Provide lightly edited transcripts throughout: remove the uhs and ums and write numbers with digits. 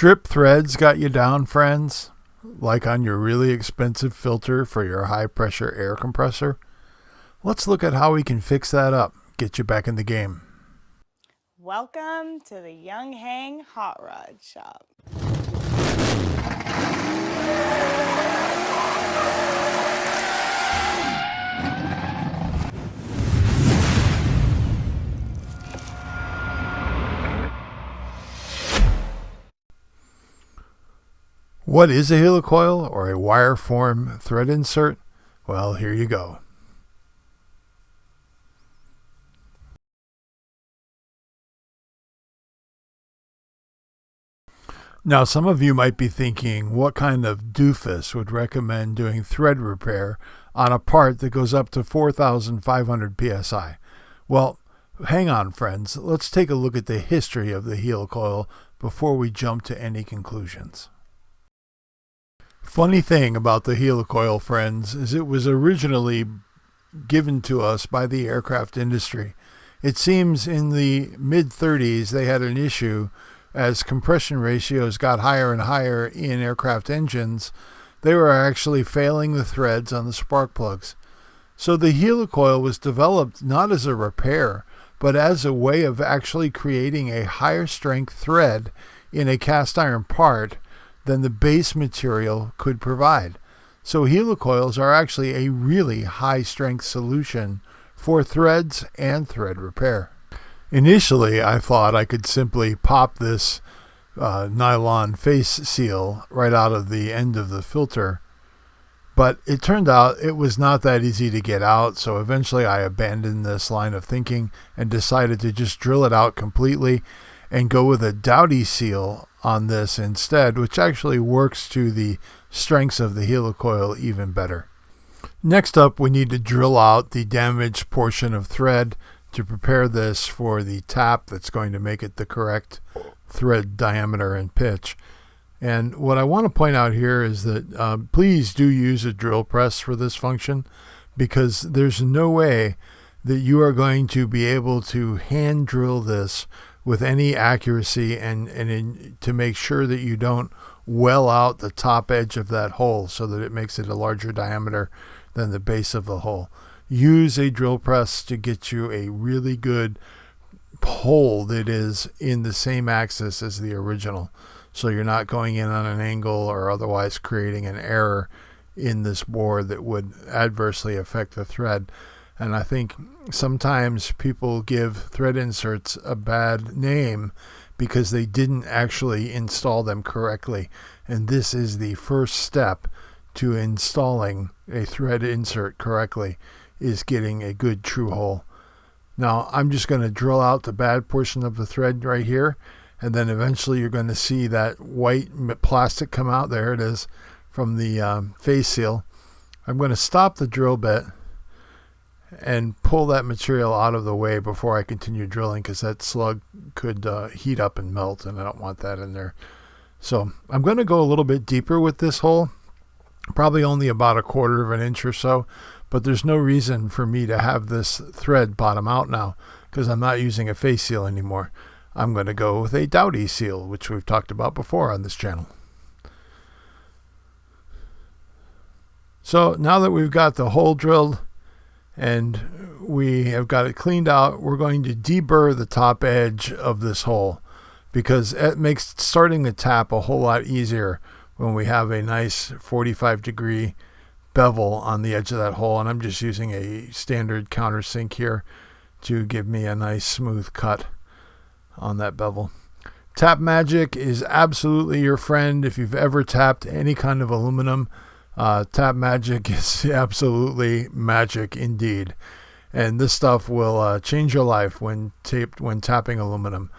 Strip threads got you down, friends? Like on your really expensive filter for your high-pressure air compressor? Let's look at how we can fix that up, get you back in the game. Welcome to the Yong Heng Hot Rod Shop. What is a helicoil or a wire form thread insert? Well, here you go. Now, some of you might be thinking, what kind of doofus would recommend doing thread repair on a part that goes up to 4,500 psi? Well, hang on, friends. Let's take a look at the history of the helicoil before we jump to any conclusions. Funny thing about the helicoil, friends, is it was originally given to us by the aircraft industry. It seems in the mid-30s they had an issue as compression ratios got higher and higher in aircraft engines. They were actually failing the threads on the spark plugs. So the helicoil was developed not as a repair, but as a way of actually creating a higher strength thread in a cast iron part than the base material could provide. So helicoils are actually a really high strength solution for threads and thread repair. Initially, I thought I could simply pop this nylon face seal right out of the end of the filter, but it turned out it was not that easy to get out, so eventually I abandoned this line of thinking and decided to just drill it out completely and go with a dowdy seal on this instead, which actually works to the strengths of the helicoil even better. Next up, we need to drill out the damaged portion of thread to prepare this for the tap that's going to make it the correct thread diameter and pitch. And what I want to point out here is that please do use a drill press for this function, because there's no way that you are going to be able to hand drill this with any accuracy and to make sure that you don't well out the top edge of that hole so that it makes it a larger diameter than the base of the hole. Use a drill press to get you a really good hole that is in the same axis as the original, so you're not going in on an angle or otherwise creating an error in this bore that would adversely affect the thread. And I think sometimes people give thread inserts a bad name because they didn't actually install them correctly. And this is the first step to installing a thread insert correctly, is getting a good true hole. Now I'm just going to drill out the bad portion of the thread right here, and then eventually you're going to see that white plastic come out. There it is from the face seal. I'm going to stop the drill bit and pull that material out of the way before I continue drilling, because that slug could heat up and melt, and I don't want that in there. So I'm going to go a little bit deeper with this hole, probably only about 1/4 of an inch or so, but there's no reason for me to have this thread bottom out now, because I'm not using a face seal anymore. I'm going to go with a dowdy seal, which we've talked about before on this channel. So now that we've got the hole drilled and we have got it cleaned out, we're going to deburr the top edge of this hole, because it makes starting the tap a whole lot easier when we have a nice 45-degree bevel on the edge of that hole. And I'm just using a standard countersink here to give me a nice smooth cut on that bevel. Tap magic is absolutely your friend. If you've ever tapped any kind of aluminum, tap magic is absolutely magic indeed. And this stuff will change your life when tapping aluminum.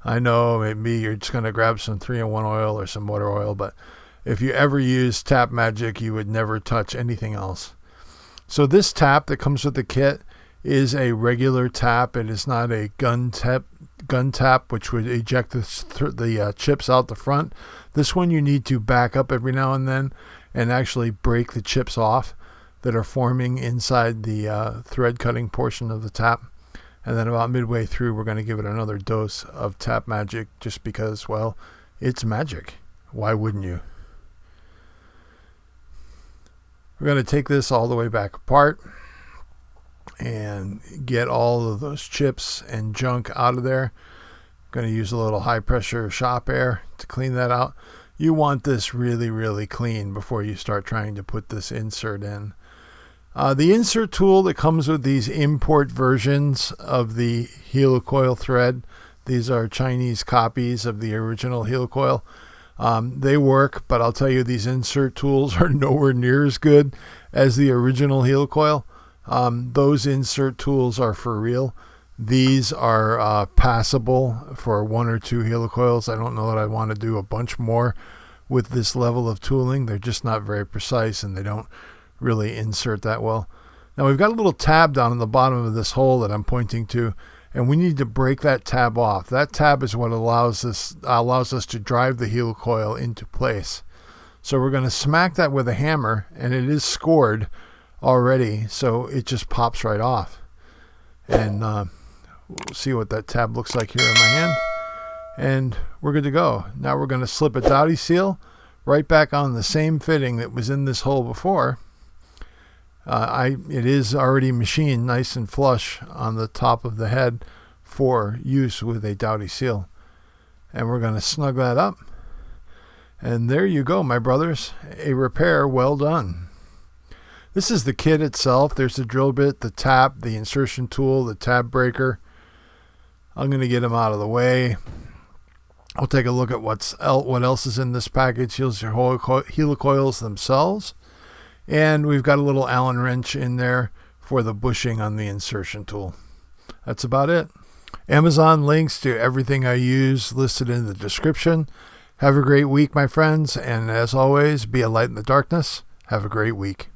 I know maybe you're just going to grab some 3-in-1 oil or some motor oil, but if you ever use tap magic, you would never touch anything else. So this tap that comes with the kit is a regular tap. It is not a gun tap, which would eject the chips out the front. This one you need to back up every now and then and actually break the chips off that are forming inside the thread cutting portion of the tap. And then about midway through, we're going to give it another dose of tap magic, just because, well, it's magic. Why wouldn't you? We're going to take this all the way back apart and get all of those chips and junk out of there. Going to use a little high pressure shop air to clean that out. You want this really, really clean before you start trying to put this insert in. The insert tool that comes with these import versions of the helicoil thread, these are Chinese copies of the original helicoil. They work, but I'll tell you, these insert tools are nowhere near as good as the original helicoil. Those insert tools are for real. These are passable for 1 or 2 helicoils. I don't know that I want to do a bunch more with this level of tooling. They're just not very precise, and they don't really insert that well. Now we've got a little tab down in the bottom of this hole that I'm pointing to, and we need to break that tab off. That tab is what allows us to drive the helicoil into place. So we're going to smack that with a hammer, and it is scored already, so it just pops right off. And we'll see what that tab looks like here in my hand. And we're good to go. Now we're going to slip a dowty seal right back on the same fitting that was in this hole before. It is already machined nice and flush on the top of the head for use with a dowty seal. And we're going to snug that up. And there you go, my brothers. A repair well done. This is the kit itself. There's the drill bit, the tap, the insertion tool, the tab breaker. I'm going to get them out of the way. I'll take a look at what else is in this package. Here's your helicoils themselves. And we've got a little Allen wrench in there for the bushing on the insertion tool. That's about it. Amazon links to everything I use listed in the description. Have a great week, my friends. And as always, be a light in the darkness. Have a great week.